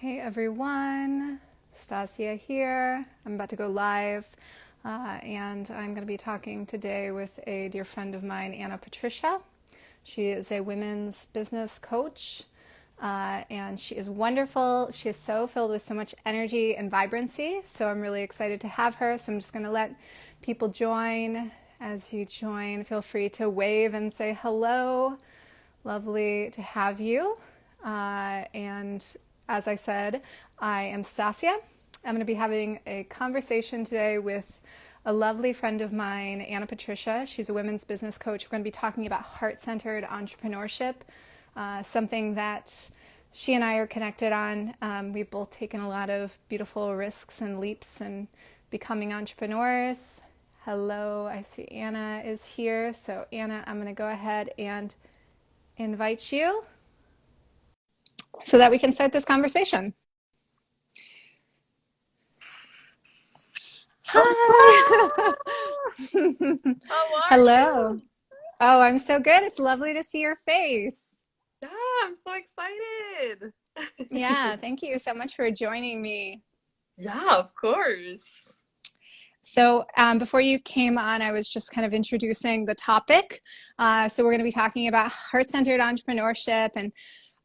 Hey everyone, Stasia here. I'm about to go live and I'm going to be talking today with a dear friend of mine, Anna Patricia. She is a women's business coach and she is wonderful. She is so filled with so much energy and vibrancy. So I'm really excited to have her. So I'm just going to let people join. As you join, feel free to wave and say hello. Lovely to have you. And as I said, I am Stasia. I'm going to be having a conversation today with a lovely friend of mine, Anna Patricia. She's a women's business coach. We're going to be talking about heart-centered entrepreneurship, something that she and I are connected on. We've both taken a lot of beautiful risks and leaps in becoming entrepreneurs. Hello, I see Anna is here. So Anna, I'm going to go ahead and invite you so that we can start this conversation. Hi. How are Hello. you? Oh, I'm so good. It's lovely to see your face. Yeah, I'm so excited. Yeah, thank you so much for joining me. Yeah, of course. So before you came on, I was just kind of introducing the topic. So we're going to be talking about heart-centered entrepreneurship. And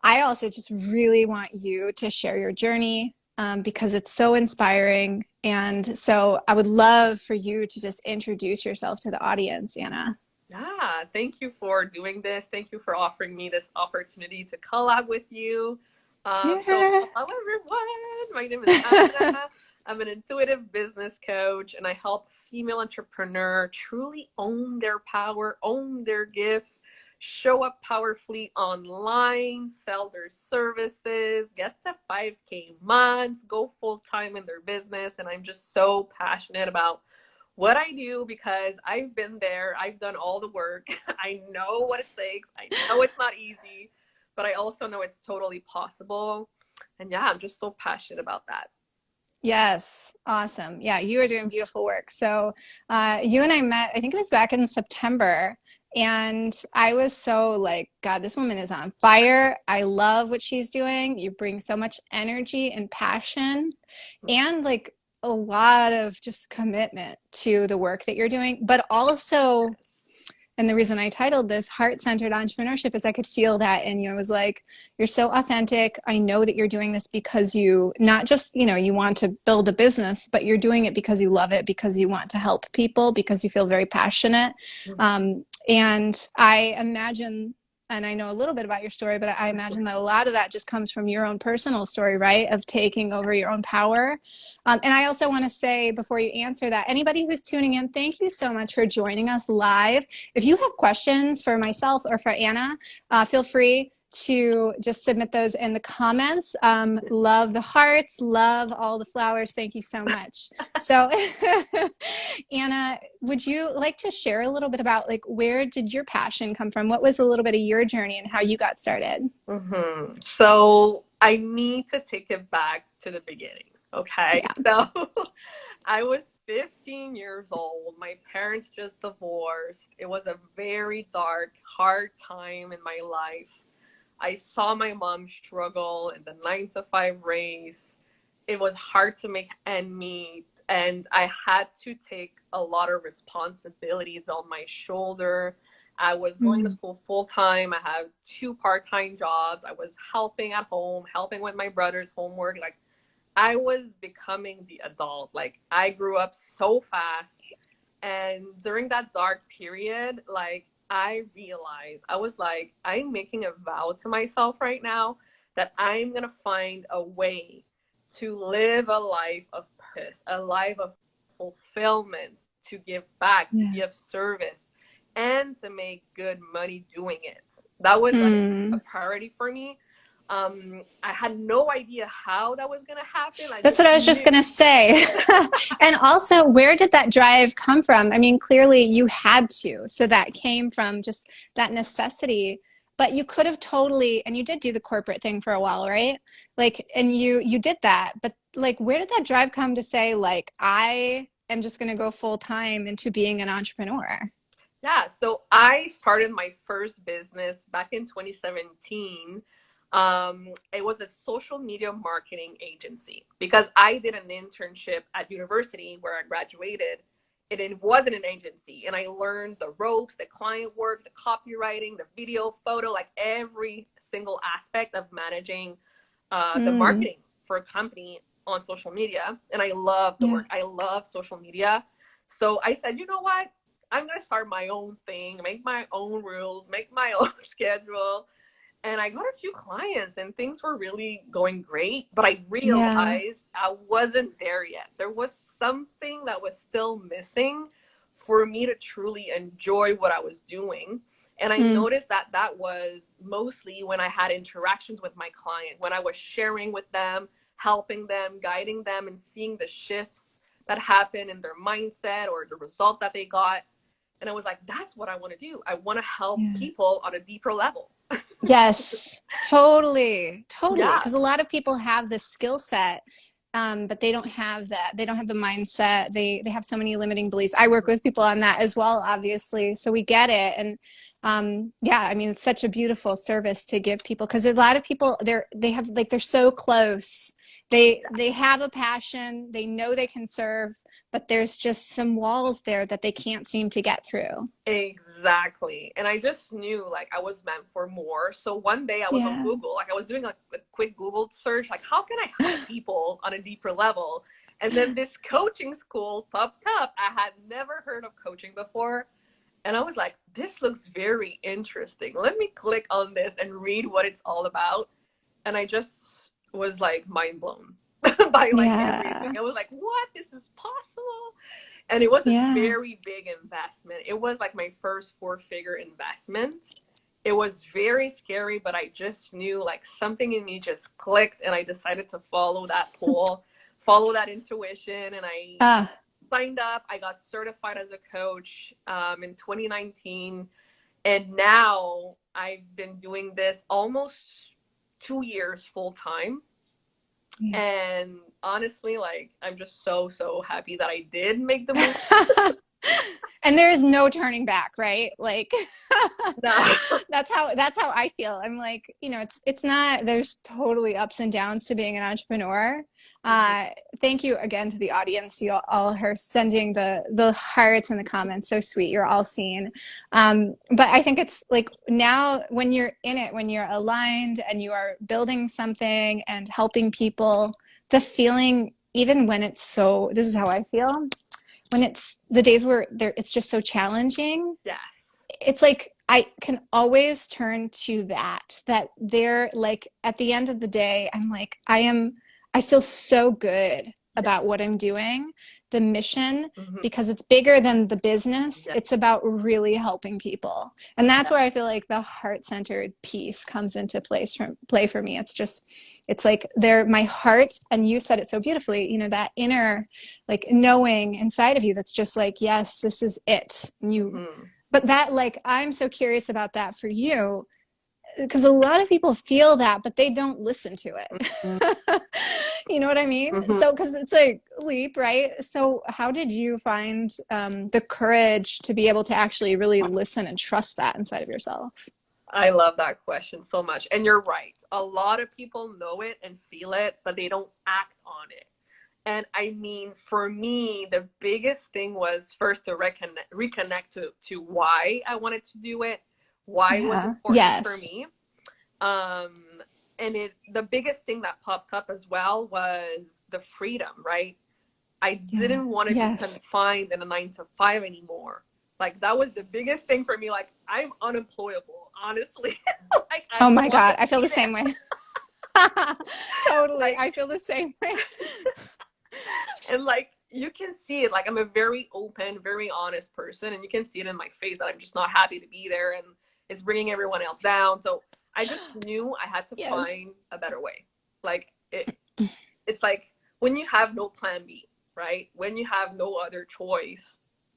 I also just really want you to share your journey because it's so inspiring. And so I would love for you to just introduce yourself to the audience, Anna. Yeah, thank you for doing this. Thank you for offering me this opportunity to collab with you. Yeah. Hello everyone. My name is Anna. I'm an intuitive business coach, and I help female entrepreneur truly own their power, own their gifts, show up powerfully online, sell their services, get to 5K months, go full time in their business. And I'm just so passionate about what I do because I've been there. I've done all the work. I know what it takes. I know it's not easy, but I also know it's totally possible. And yeah, I'm just so passionate about that. Yes, awesome. Yeah, you are doing beautiful work. So, you and I met, I think it was back in September, and I was so like, God, this woman is on fire. I love what she's doing. You bring so much energy and passion, and like a lot of just commitment to the work that you're doing, but also and the reason I titled this Heart-Centered Entrepreneurship is I could feel that in you. I was like, you're so authentic. I know that you're doing this because you not just, you want to build a business, but you're doing it because you love it, because you want to help people, because you feel very passionate. And I imagine, and I know a little bit about your story, but I imagine that a lot of that just comes from your own personal story, right? Of taking over your own power. And I also want to say before you answer that, anybody who's tuning in, thank you so much for joining us live. If you have questions for myself or for Anna, feel free to just submit those in the comments. Love the hearts, love all the flowers. Thank you so much. So Anna, would you like to share a little bit about like where did your passion come from? What was a little bit of your journey and how you got started? So I need to take it back to the beginning. Okay. Yeah. So I was 15 years old. My parents just divorced. It was a very dark, hard time in my life. I saw my mom struggle in the 9 to 5 race. It was hard to make ends meet. And I had to take a lot of responsibilities on my shoulder. I was going to Mm. school full time. I had 2 part-time jobs. I was helping at home, helping with my brother's homework. Like I was becoming the adult. Like I grew up so fast. And during that dark period, like I realized I was like, I'm making a vow to myself right now that I'm gonna find a way to live a life of purpose, a life of fulfillment, to give back, to Yeah. be of service, and to make good money doing it. That was like a Mm. priority for me. I had no idea how that was gonna happen. I That's just what I was just knew. going to say. And also, where did that drive come from? I mean, clearly you had to. So that came from just that necessity. But you could have totally, and you did do the corporate thing for a while, right? Like, and you did that. But like, where did that drive come to say, like, I am just going to go full time into being an entrepreneur? Yeah, so I started my first business back in 2017. It was a social media marketing agency because I did an internship at university where I graduated. And it wasn't an agency. And I learned the ropes, the client work, the copywriting, the video, photo, like every single aspect of managing the Mm, marketing for a company on social media. And I love the yeah. work. I love social media. So I said, you know what? I'm going to start my own thing, make my own rules, make my own schedule. And I got a few clients and things were really going great, but I Yeah. realized I wasn't there yet. There was something that was still missing for me to truly enjoy what I was doing. And I Mm, noticed that that was mostly when I had interactions with my client, when I was sharing with them, helping them, guiding them, and seeing the shifts that happen in their mindset or the results that they got. And I was like, that's what I want to do. I want to help yeah. people on a deeper level. Yes, totally, totally. Yeah. Because a lot of people have this skill set, but they don't have that. They don't have the mindset. They have so many limiting beliefs. I work with people on that as well, obviously. So we get it. And yeah, I mean, it's such a beautiful service to give people because a lot of people they have like they're so close. They have a passion. They know they can serve, but there's just some walls there that they can't seem to get through. Exactly. And I just knew like I was meant for more. So one day I was on Yeah. Google, like I was doing like a quick Google search, like how can I help people on a deeper level? And then this coaching school popped up. I had never heard of coaching before. And I was like, this looks very interesting. Let me click on this and read what it's all about. And I just was like mind blown by like everything. Yeah. I was like, what? This is possible? And it was a Yeah. very big investment. It was like my first four-figure investment. It was very scary, but I just knew like something in me just clicked and I decided to follow that pull, follow that intuition. And I Ah, signed up. I got certified as a coach in 2019. And now I've been doing this almost 2 years full time. yeah. And honestly, like, I'm just so, so happy that I did make the move. And there is no turning back, right? Like No. that's how I feel. I'm like, it's not there's totally ups and downs to being an entrepreneur. Mhm. Uh Thank you again to the audience. You all are sending the hearts and the comments. So sweet. You're all seen. But I think it's like now when you're in it, when you're aligned and you are building something and helping people, the feeling, even when it's so, this is how I feel when it's the days where it's just so challenging, Yes. it's like I can always turn to that they're like at the end of the day, I'm like, I feel so good Yeah. about what I'm doing, the mission, Hmm. because it's bigger than the business. Yeah. It's about really helping people. And that's Yeah. where I feel like the heart-centered piece comes into play for me. It's like they're my heart, and you said it so beautifully, that inner like knowing inside of you that's just like, yes, this is it. And you Hmm. but that, like, I'm so curious about that for you because a lot of people feel that, but they don't listen to it. You know what I mean? Hmm. So, because it's a leap, right? So, how did you find the courage to be able to actually really listen and trust that inside of yourself? I love that question so much. And you're right. A lot of people know it and feel it, but they don't act on it. And I mean, for me, the biggest thing was first to reconnect to why I wanted to do it, why it was Yeah. important for Yes. me. Um, and the biggest thing that popped up as well was the freedom, right? I Yeah. didn't want to be Yes. confined in a 9 to 5 anymore. Like that was the biggest thing for me. Like I'm unemployable, honestly. Like I Oh my want God. to I feel be the there. same way. Totally. Like I feel the same way. and like you can see it. Like I'm a very open, very honest person, and you can see it in my face that I'm just not happy to be there, and it's bringing everyone else down. So I just knew I had to Yes. find a better way. Like it's like when you have no plan B, right? When you have no other choice,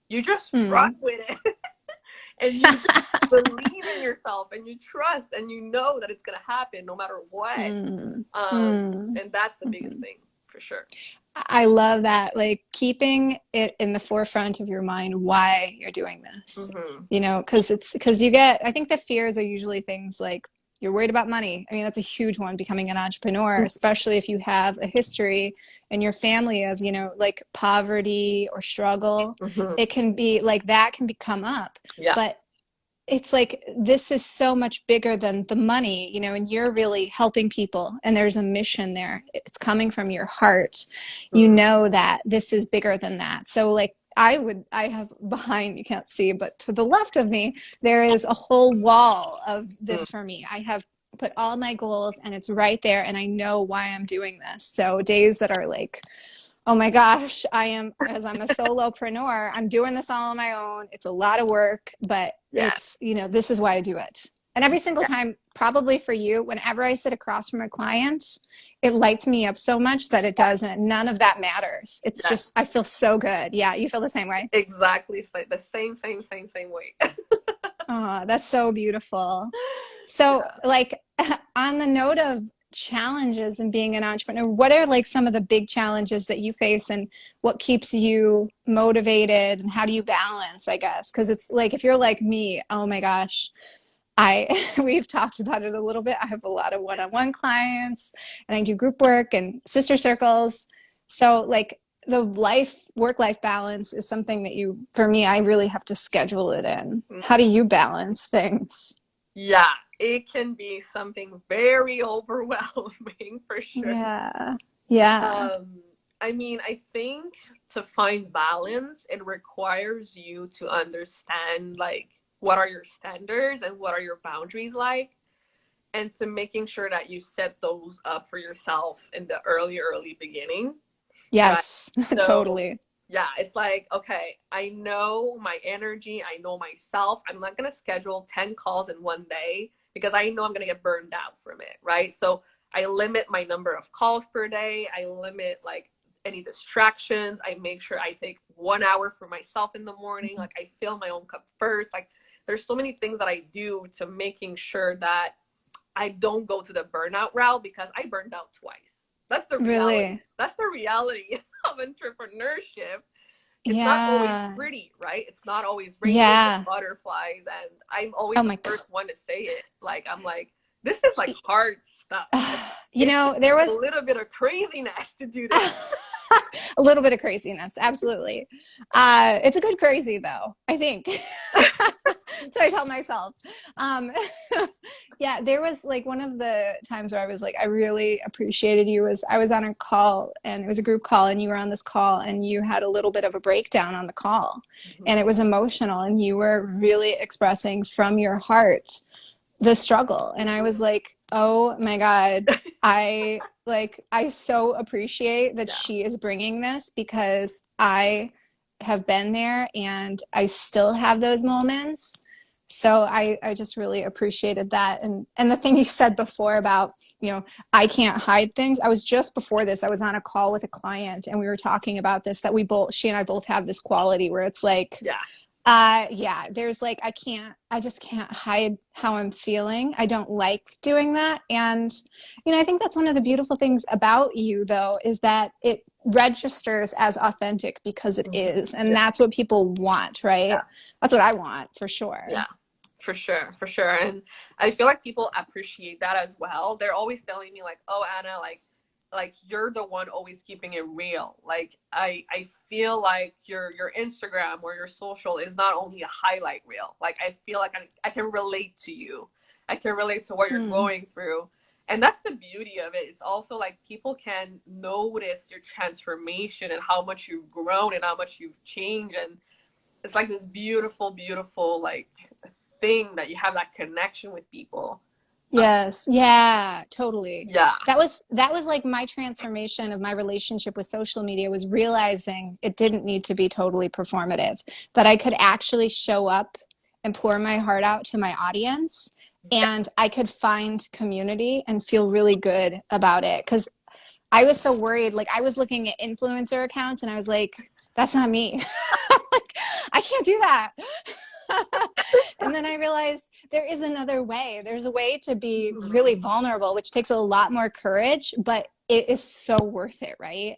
you just run Mm. with it and you just believe in yourself and you trust and you know that it's going to happen no matter what. Mm. Mm. And that's the biggest Mhm. thing for sure. I love that, like keeping it in the forefront of your mind why you're doing this, Hmm. because you I think the fears are usually things like you're worried about money. I mean, that's a huge one, becoming an entrepreneur, especially if you have a history in your family of, like poverty or struggle. Mm-hmm. It can be like that can come up. Yeah. But it's like this is so much bigger than the money, and you're really helping people, and there's a mission there. It's coming from your heart. You Mm. know that this is bigger than that. So like I have behind, you can't see, but to the left of me, there is a whole wall of Mm. this for me. I have put all my goals and it's right there, and I know why I'm doing this. So days that are like, oh my gosh, as I'm a solopreneur, I'm doing this all on my own. It's a lot of work, but Yeah. this is why I do it. And every single Yeah. time, probably for you, whenever I sit across from a client, it lights me up so much that none of that matters. It's Yeah. just, I feel so good. Yeah, you feel the same way? Exactly. It's like the same way. Oh, that's so beautiful. So, Yeah. like, on the note of challenges and being an entrepreneur, what are like some of the big challenges that you face, and what keeps you motivated, and how do you balance, I guess? Because it's like, if you're like me, oh my gosh, we've talked about it a little bit. I have a lot of one-on-one clients, and I do group work and sister circles. So, like, the work-life balance is something that for me, I really have to schedule it in. How do you balance things? Yeah, it can be something very overwhelming for sure. Yeah. Yeah. Um, I mean, I think to find balance, it requires you to understand like what are your standards and what are your boundaries like, and to making sure that you set those up for yourself in the early beginning, right? Yes. So Totally. yeah, it's like, okay, I know my energy, I know myself. I'm not gonna schedule 10 calls in one day because I know I'm gonna get burned out from it, right? So I limit my number of calls per day. I limit like any distractions. I make sure I take 1 hour for myself in the morning. Like I fill my own cup first. Like there's so many things that I do to making sure that I don't go to the burnout route, because I burned out twice. That's the reality. Really. That's the reality of entrepreneurship. It's not always Yeah. pretty, right? It's not always rainbows and Yeah. butterflies. And I'm always Oh the my God. first one to say it. Like, I'm like, this is like hard stuff. It There takes a was little bit of craziness to do this. a little bit of craziness. Absolutely. It's a good crazy though, I think. That's what I tell myself. Um, yeah, there was like one of the times where I was like, I really appreciated you, was I was on a call, and it was a group call, and you were on this call, and you had a little bit of a breakdown on the call, and it was emotional, and you were really expressing from your heart the struggle. And I was like, oh my God, I so appreciate that Yeah. she is bringing this, because I have been there and I still have those moments. So I just really appreciated that. And the thing you said before about, I can't hide things. I was just before this, I was on a call with a client, and we were talking about this, that she and I both have this quality where it's like, Yeah. yeah, there's like, I just can't hide how I'm feeling. I don't like doing that. And, I think that's one of the beautiful things about you, though, is that it registers as authentic because it is. And Yeah. that's what people want, right? Yeah. That's what I want, for sure. Yeah. For sure, for sure. And I feel like people appreciate that as well. They're always telling me like, oh, Anna, like you're the one always keeping it real. Like I feel like your Instagram or your social is not only a highlight reel. Like I feel like I can relate to you. I can relate to what you're going through. And that's the beauty of it. It's also like people can notice your transformation and how much you've grown and how much you've changed. And it's like this beautiful, beautiful like thing that you have that connection with people. Yes. Yeah, totally. Yeah. That was like my transformation of my relationship with social media, was realizing it didn't need to be totally performative, that I could actually show up and pour my heart out to my audience, and I could find community and feel really good about it. Because I was so worried. Like, I was looking at influencer accounts, and I was like, that's not me. Like, I can't do that. And then I realized there is another way. There's a way to be really vulnerable, which takes a lot more courage, but it is so worth it, right?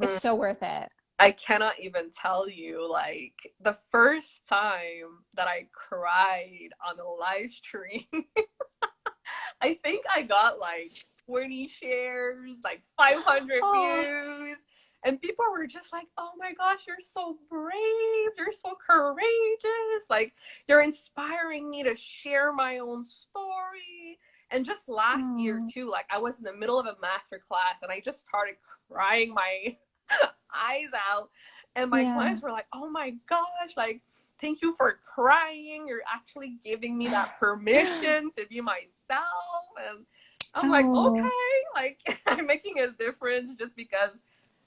It's so worth it. I cannot even tell you, like, the first time that I cried on a live stream, I think I got like 20 shares, like 500 Oh, views. And people were just like, oh my gosh, you're so brave. You're so courageous. Like, you're inspiring me to share my own story. And just last year, oh, too, like, I was in the middle of a master class and I just started crying my eyes out. And my yeah. clients were like, oh my gosh, like, thank you for crying. You're actually giving me that permission to be myself. And I'm like, Oh, okay, like I'm making a difference just because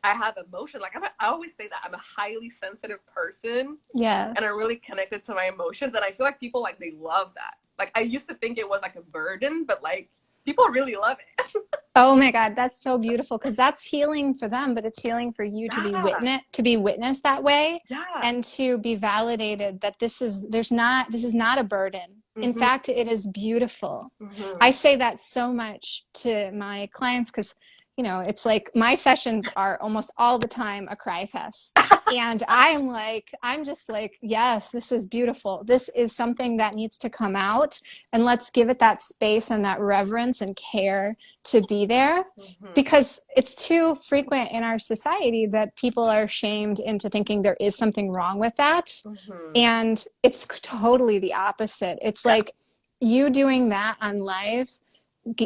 I have emotion. Like I always say that I'm a highly sensitive person and I'm yes. really connected to my emotions. And I feel like people like they love that. Like I used to think it was like a burden, but like people really love it. Oh my God, that's so beautiful because that's healing for them, but it's healing for you Yeah, to be witnessed that way yeah. and to be validated that this is not a burden. In Mm-hmm, fact, it is beautiful. mm-hmm. I say that so much to my clients because, you know, it's like my sessions are almost all the time a cry fest. And I'm just like, yes, this is beautiful. This is something that needs to come out, and let's give it that space and that reverence and care to be there, Mm-hmm, because it's too frequent in our society that people are shamed into thinking there is something wrong with that. mm-hmm. And it's totally the opposite. It's Yeah. like you doing that on live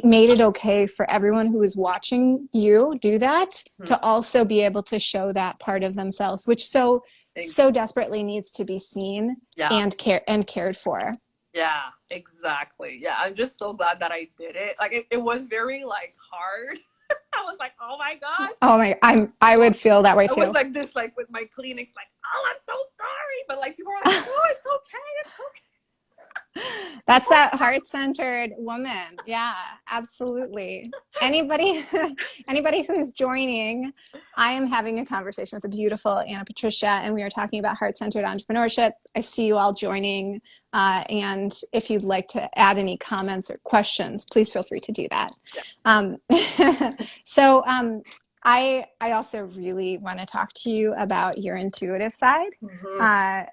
made it okay for everyone who is watching you do that Mm-hmm. to also be able to show that part of themselves, which so desperately needs to be seen Yeah. and cared for. Yeah, exactly. Yeah, I'm just so glad that I did it. Like it was very like hard. I was like, oh my gosh. Oh my, I would feel that way I was too. like this, like with my clinics, like, oh, I'm so sorry. But like people were like, no, it's okay, it's okay. That's that heart-centered woman. Yeah, absolutely. Anybody anybody who's joining, I am having a conversation with the beautiful Anna Patricia, and we are talking about heart-centered entrepreneurship. I see you all joining, and if you'd like to add any comments or questions, please feel free to do that. Yeah. Um, so I also really want to talk to you about your intuitive side. Mm-hmm. Uh,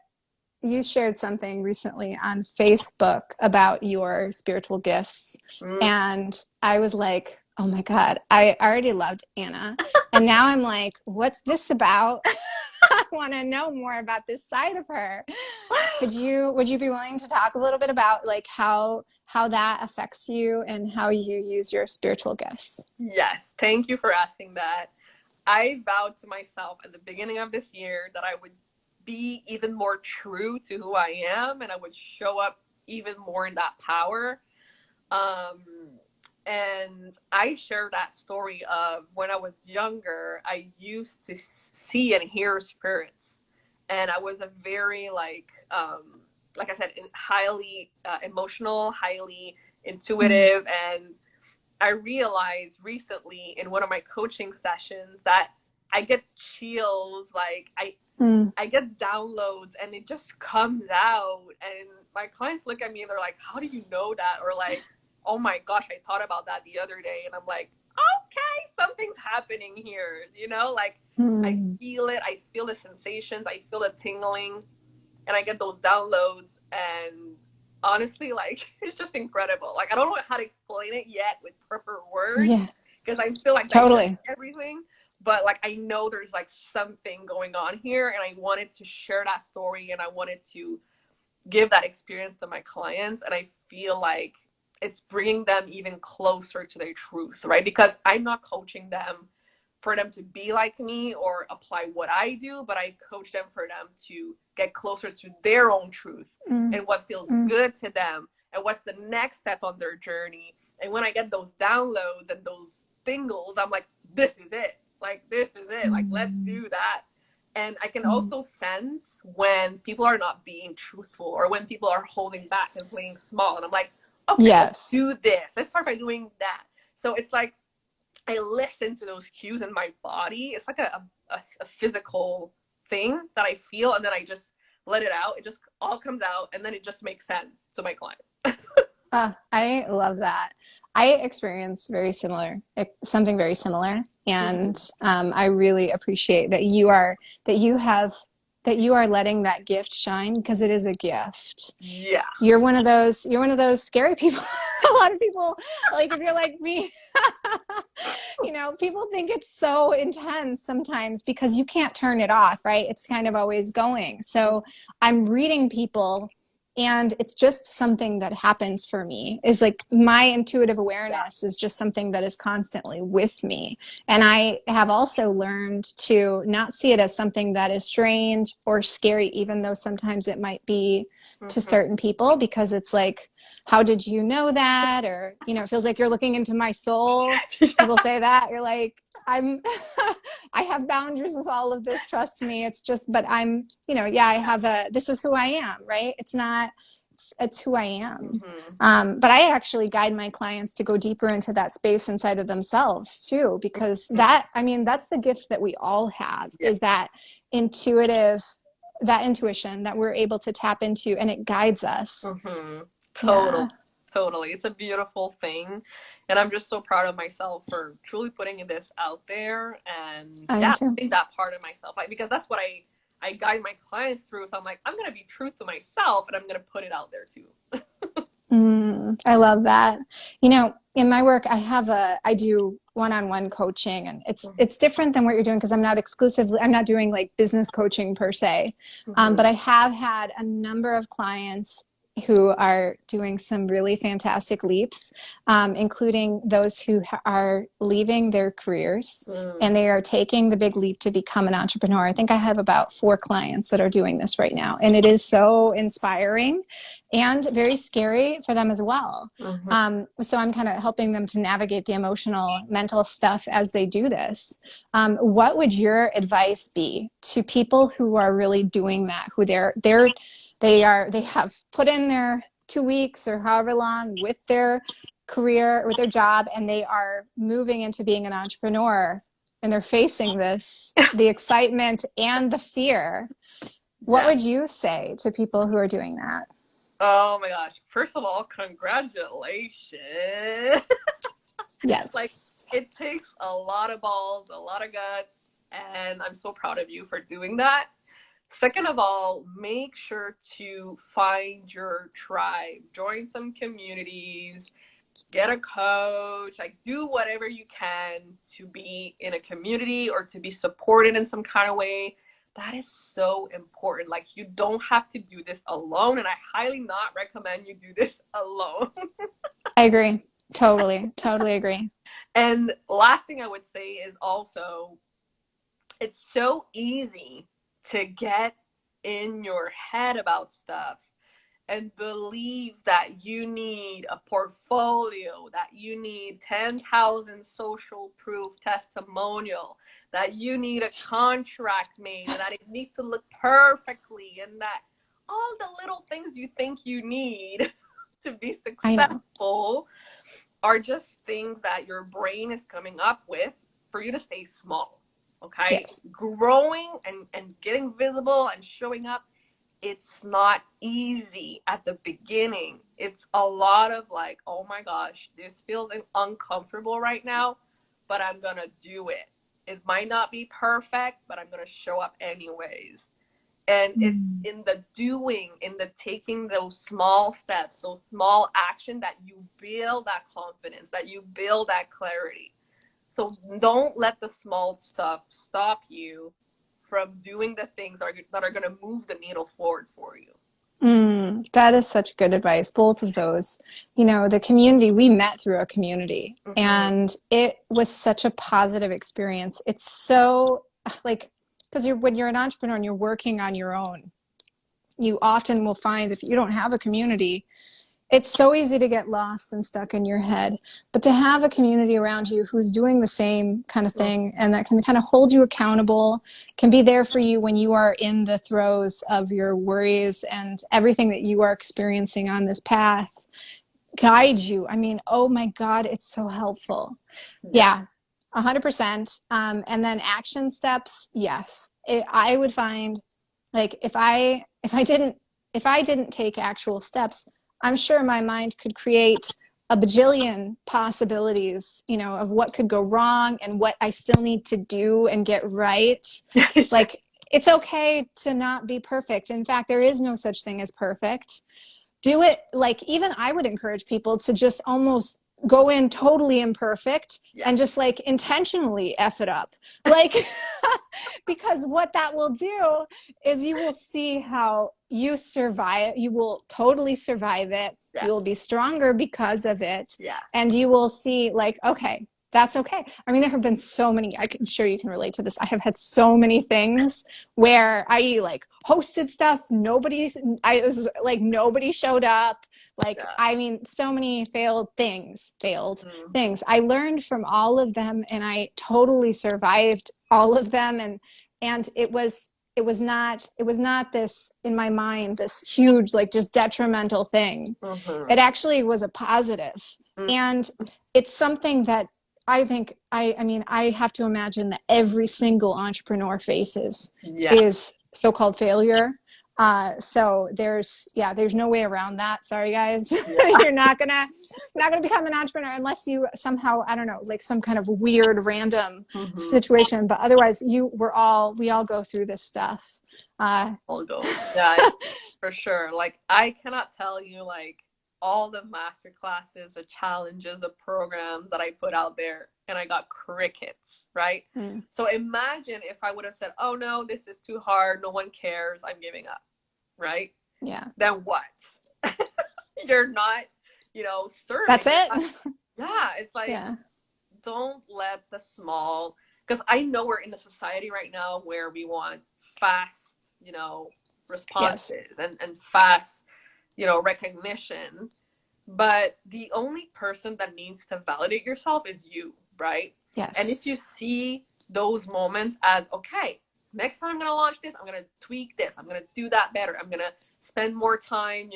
you shared something recently on Facebook about your spiritual gifts. Mm-hmm. And I was like, oh my God, I already loved Anna. And now I'm like, what's this about? I want to know more about this side of her. Would you be willing to talk a little bit about like how that affects you and how you use your spiritual gifts? Yes, thank you for asking that. I vowed to myself at the beginning of this year that I would be even more true to who I am and I would show up even more in that power. Um, and I share that story of when I was younger, I used to see and hear spirits. And I was a very, like I said, highly emotional, highly Mm, intuitive. And I realized recently in one of my coaching sessions that I get chills, like mm, I get downloads and it just comes out. And my clients look at me and they're like, how do you know that? Or like, oh my gosh, I thought about that the other day. And I'm like, okay, something's happening here. You know, like I mm. feel it. I feel the sensations. I feel the tingling and I get those downloads. And honestly, like, it's just incredible. Like, I don't know how to explain it yet with proper words Yeah, because I'm still like digesting totally. everything but like I know there's like something going on here and I wanted to share that story and I wanted to give that experience to my clients and I feel like it's bringing them even closer to their truth, right? Because I'm not coaching them for them to be like me or apply what I do, but I coach them for them to get closer to their own truth Mm, and what feels mm, good to them and what's the next step on their journey. And when I get those downloads and those tingles, I'm like, this is it. Like, this is it. Like, let's mm, do that. And I can mm. also sense when people are not being truthful or when people are holding back and playing small. And I'm like, okay, let's Yes. do this. Let's start by doing that. So it's like I listen to those cues in my body. It's like a physical thing that I feel, and then I just let it out. It just all comes out, and then it just makes sense to my clients. I love that. I experience something very similar, Mm-hmm. and I really appreciate that you have that you are letting that gift shine, because it is a gift. Yeah. You're one of those scary people. A lot of people, like if you're like me, people think it's so intense sometimes because you can't turn it off, right? It's kind of always going. So I'm reading people, and it's just something that happens for me, is like my intuitive awareness is just something that is constantly with me. And I have also learned to not see it as something that is strange or scary, even though sometimes it might be to certain people, because it's like, how did you know that? Or, it feels like you're looking into my soul. People say that. You're like, I have boundaries with all of this. Trust me. It's just, but this is who I am, right? It's who I am. But I actually guide my clients to go deeper into that space inside of themselves too, because that's the gift that we all have, is that intuition that we're able to tap into, and it guides us. Totally. It's a beautiful thing. And I'm just so proud of myself for truly putting this out there. And I think that part of myself, because that's what I guide my clients through. So I'm like, I'm going to be true to myself, and I'm going to put it out there too. I love that. In my work, I do one-on-one coaching, and it's different than what you're doing, because I'm not doing like business coaching per se. But I have had a number of clients who are doing some really fantastic leaps, including those who are leaving their careers and they are taking the big leap to become an entrepreneur. I think I have about 4 clients that are doing this right now, and it is so inspiring and very scary for them as well. So I'm kind of helping them to navigate the emotional, mental stuff as they do this. What would your advice be to people who are really doing that, who they have put in their 2 weeks or however long with their career, with their job, and they are moving into being an entrepreneur, and they're facing the excitement and the fear? What would you say to people who are doing that? Oh my gosh. First of all, congratulations. Yes. Like, it takes a lot of balls, a lot of guts, and I'm so proud of you for doing that. Second of all, make sure to find your tribe, join some communities, get a coach, like do whatever you can to be in a community or to be supported in some kind of way. That is so important. Like, you don't have to do this alone, and I highly not recommend you do this alone. I agree. Totally agree. And last thing I would say is also, it's so easy to get in your head about stuff and believe that you need a portfolio, that you need 10,000 social proof testimonial, that you need a contract made, that it needs to look perfectly, and that all the little things you think you need to be successful are just things that your brain is coming up with for you to stay small. Okay. Yes. Growing and getting visible and showing up, it's not easy at the beginning. It's a lot of like, oh my gosh, this feels uncomfortable right now, but I'm going to do it. It might not be perfect, but I'm going to show up anyways. And it's in the doing, in the taking those small steps, those small action, that you build that confidence, that you build that clarity. So don't let the small stuff stop you from doing the things that are going to move the needle forward for you. That is such good advice. Both of those. The community, we met through a community, and it was such a positive experience. It's so like, because when you're an entrepreneur and you're working on your own, you often will find if you don't have a community, it's so easy to get lost and stuck in your head. But to have a community around you who's doing the same kind of thing, and that can kind of hold you accountable, can be there for you when you are in the throes of your worries and everything that you are experiencing on this path, guide you. I mean, oh my God, it's so helpful. Yeah. 100%. And then action steps. Yes. I would find, like, if I didn't take actual steps, I'm sure my mind could create a bajillion possibilities, of what could go wrong and what I still need to do and get right. Like, it's okay to not be perfect. In fact, there is no such thing as perfect. Do it, like, even I would encourage people to just almost go in totally imperfect and just like intentionally F it up. Like, because what that will do is you will see how you survive. You will totally survive it. You will be stronger because of it. And you will see, like, okay, that's okay. I mean, there have been so many, I'm sure you can relate to this. I have had so many things where I like hosted stuff. Nobody showed up. Like, I mean, so many failed things. I learned from all of them and I totally survived all of them. And it was not this, in my mind, this huge, like, just detrimental thing. It actually was a positive. And it's something that I think, I mean, I have to imagine that every single entrepreneur faces is so-called failure. So there's no way around that. Sorry, guys. You're not gonna become an entrepreneur unless you somehow, I don't know, like some kind of weird random situation. But otherwise, we all go through this stuff. Yeah, for sure. Like, I cannot tell you, like, all the master classes, the challenges, the programs that I put out there, and I got crickets, right? So imagine if I would have said, oh no, this is too hard, no one cares, I'm giving up, right? Then what? You're not, serving. That's it. It's like, don't let the small, because I know we're in a society right now where we want fast, responses and fast, recognition. But the only person that needs to validate yourself is you, right? And if you see those moments as, okay, next time I'm going to launch this, I'm going to tweak this, I'm going to do that better, I'm going to spend more time,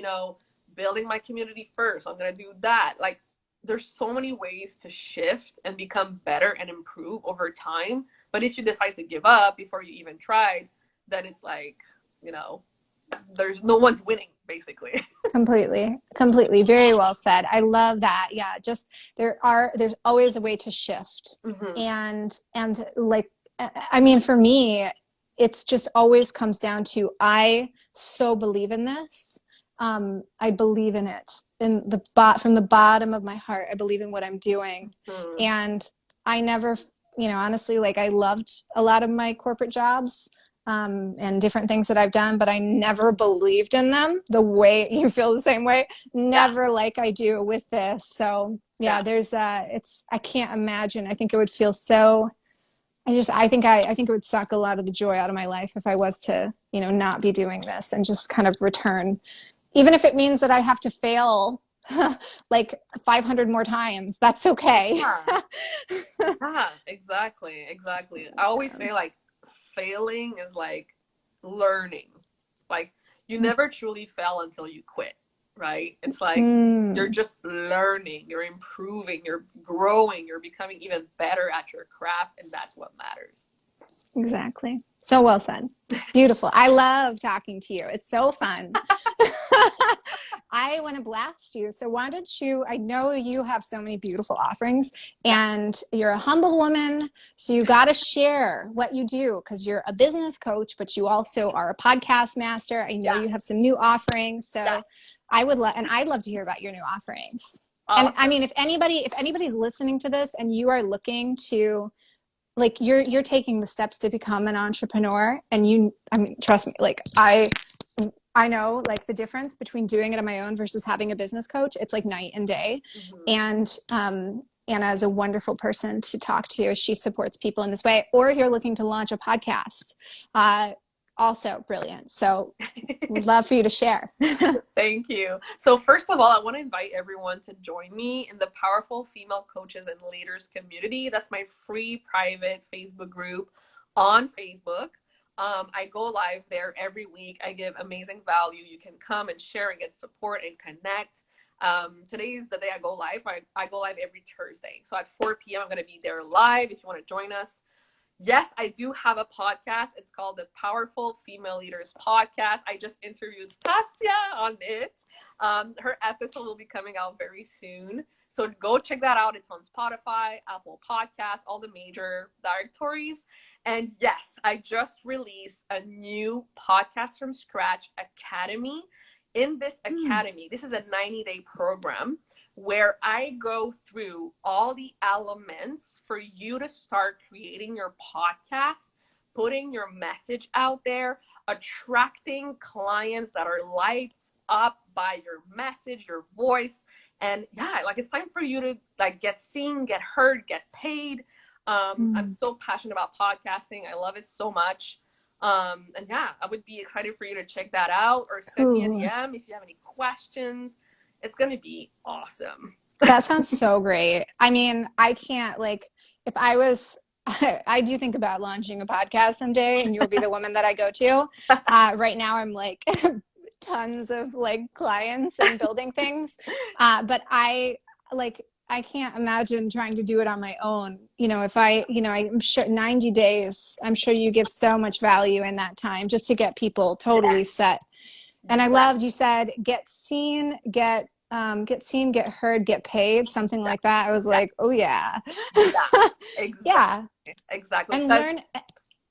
building my community first, I'm going to do that. Like, there's so many ways to shift and become better and improve over time. But if you decide to give up before you even tried, then it's like, there's no one's winning, basically. Completely. Very well said. I love that. Yeah. Just there's always a way to shift. And like, I mean, for me, it's just always comes down to, I so believe in this. I believe in it from the bottom of my heart. I believe in what I'm doing. And I never, honestly, like, I loved a lot of my corporate jobs. And different things that I've done, but I never believed in them the way you feel the same way. Never like I do with this. So there's I can't imagine. I think it would feel so, I think it would suck a lot of the joy out of my life if I was to, not be doing this and just kind of return, even if it means that I have to fail like 500 more times. That's okay. Exactly. I always say, like, failing is like learning. Like, you never truly fail until you quit, right? It's like you're just learning, you're improving, you're growing, you're becoming even better at your craft, and that's what matters. Exactly. So well said. Beautiful. I love talking to you. It's so fun. I want to blast you. So why don't you, I know you have so many beautiful offerings and you're a humble woman. So you got to share what you do, because you're a business coach, but you also are a podcast master. I know you have some new offerings. So I'd love to hear about your new offerings. And I mean, if anybody's listening to this and you are looking to, like, you're taking the steps to become an entrepreneur, and I mean, trust me, like, I know, like, the difference between doing it on my own versus having a business coach. It's like night and day. And Anna's a wonderful person to talk to. She supports people in this way. Or if you're looking to launch a podcast, also brilliant. So we'd love for you to share. Thank you. So first of all, I want to invite everyone to join me in the Powerful Female Coaches and Leaders community. That's my free private Facebook group on Facebook. I go live there every week. I give amazing value. You can come and share and get support and connect. Today is the day I go live. I go live every Thursday. So at 4 p.m., I'm going to be there live if you want to join us. Yes, I do have a podcast. It's called the Powerful Female Leaders Podcast. I just interviewed Tasia on it. Her episode will be coming out very soon. So go check that out. It's on Spotify, Apple Podcasts, all the major directories. And yes, I just released a new podcast from scratch academy. In this academy, this is a 90-day program where I go through all the elements for you to start creating your podcast, putting your message out there, attracting clients that are lights up by your message, your voice. And yeah, like it's time for you to like get seen, get heard, get paid. I'm so passionate about podcasting. I love it so much. And yeah, I would be excited for you to check that out or send me a DM if you have any questions. It's going to be awesome. That sounds so great. I mean, I can't like if I was I do think about launching a podcast someday and you'll be the woman that I go to. Right now I'm like tons of like clients and building things. But I can't imagine trying to do it on my own. You know, if I, you know, I'm sure 90 days, I'm sure you give so much value in that time just to get people totally set. And I loved you said get seen, get seen, get heard, get paid, something like that. I was like, oh yeah. Exactly. Yeah. Exactly. And learn.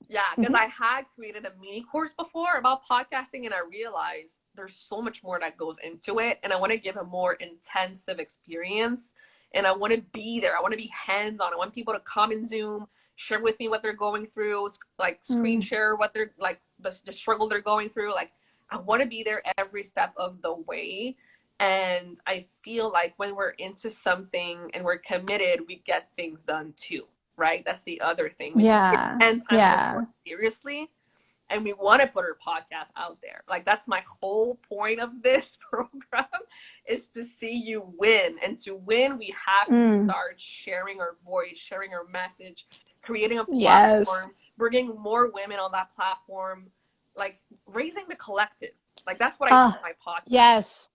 Yeah, because I had created a mini course before about podcasting and I realized there's so much more that goes into it. And I want to give a more intensive experience and I want to be there. I want to be hands-on. I want people to come in Zoom, share with me what they're going through, like screen share what they're like, the struggle they're going through. Like, I want to be there every step of the way. And I feel like when we're into something and we're committed, we get things done too, right? That's the other thing. We Yeah. take 10 times more seriously and we want to put our podcast out there. Like that's my whole point of this program is to see you win. And to win, we have to start sharing our voice, sharing our message, creating a platform, bringing more women on that platform, like raising the collective. Like that's what I do in my podcast. Yes.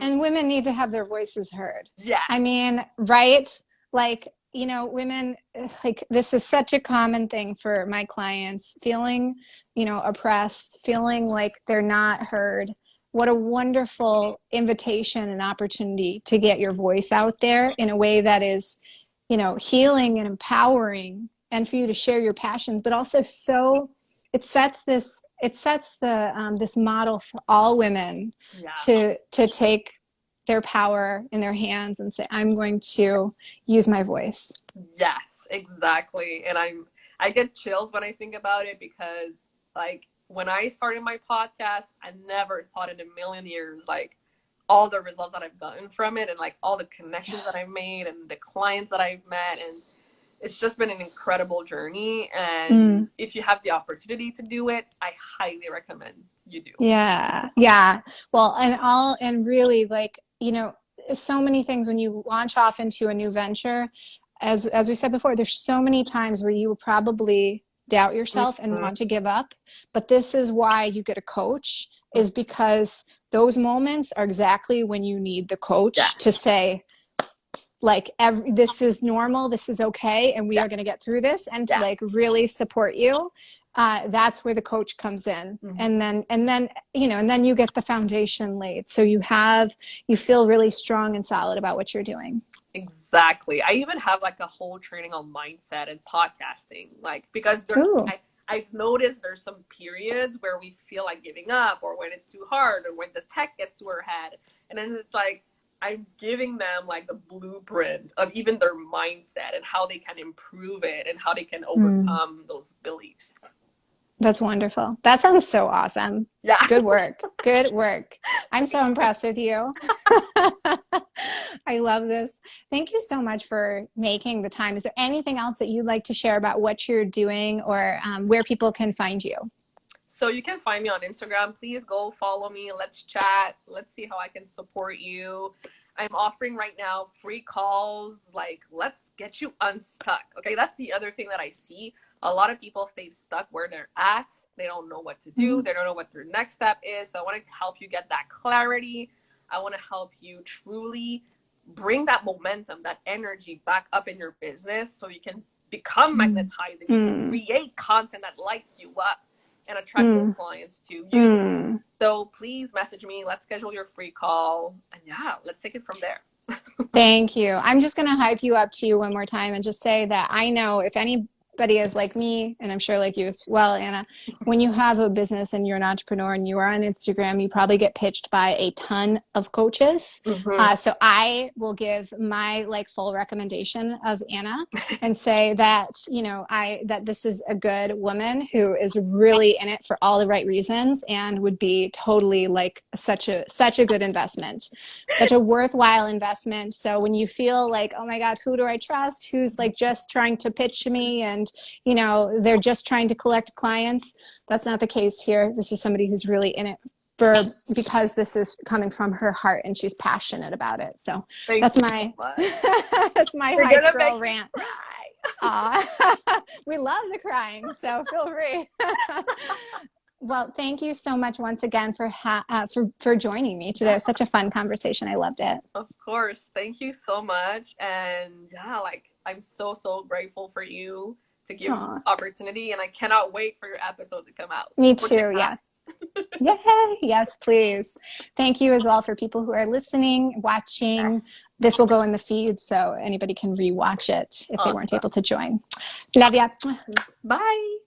And women need to have their voices heard. Yeah. I mean, right? Like, you know, women, like this is such a common thing for my clients, feeling, you know, oppressed, feeling like they're not heard. What a wonderful invitation and opportunity to get your voice out there in a way that is, you know, healing and empowering, and for you to share your passions, but also so it sets the this model for all women to take their power in their hands and say, I'm going to use my voice. Yes, exactly. And I get chills when I think about it because like when I started my podcast, I never thought in a million years like all the results that I've gotten from it and like all the connections that I've made and the clients that I've met, and it's just been an incredible journey. And if you have the opportunity to do it, I highly recommend you do. Yeah. Well, and really like, you know, so many things when you launch off into a new venture, as we said before, there's so many times where you will probably doubt yourself and want to give up. But this is why you get a coach, is because those moments are exactly when you need the coach to say, like, this is normal, this is okay, and we are going to get through this, and to like really support you. That's where the coach comes in. And then you know, and then you get the foundation laid, so you feel really strong and solid about what you're doing. Exactly. I even have like a whole training on mindset and podcasting, like because I've noticed there's some periods where we feel like giving up, or when it's too hard, or when the tech gets to our head, and then it's like I'm giving them like the blueprint of even their mindset and how they can improve it and how they can overcome those beliefs. That's wonderful. That sounds so awesome. Yeah. Good work. Good work. I'm so impressed with you. I love this. Thank you so much for making the time. Is there anything else that you'd like to share about what you're doing, or where people can find you? So you can find me on Instagram. Please go follow me. Let's chat. Let's see how I can support you. I'm offering right now free calls. Like, let's get you unstuck. Okay, that's the other thing that I see. A lot of people stay stuck where they're at. They don't know what to do. They don't know what their next step is. So I want to help you get that clarity. I want to help you truly bring that momentum, that energy back up in your business so you can become magnetized and you can create content that lights you up and attract those clients to you. So please message me. Let's schedule your free call. And yeah, let's take it from there. Thank you. I'm just going to hype you up to you one more time and just say that I know if anybody is like me, and I'm sure like you as well, Anna, when you have a business and you're an entrepreneur and you are on Instagram, you probably get pitched by a ton of coaches. Mm-hmm. So I will give my like full recommendation of Anna and say that, that this is a good woman who is really in it for all the right reasons and would be totally like such a good investment, such a worthwhile investment. So when you feel like, oh my God, who do I trust? Who's like just trying to pitch me and, they're just trying to collect clients. That's not the case here. This is somebody who's really in it because this is coming from her heart and she's passionate about it. So Thank that's you so my, much. that's my You're hype gonna girl make me rant. cry. We love the crying, so feel free. Well, thank you so much once again for joining me today. It was such a fun conversation. I loved it. Of course. Thank you so much. And yeah, like I'm so so grateful for you to give Aw, opportunity, and I cannot wait for your episode to come out. me For too. TikTok. Yeah. Yay. Yes, please. Thank you as well for people who are listening, watching. Yes. This will go in the feed so anybody can rewatch it if they weren't Awesome. able to join. Love ya. Bye.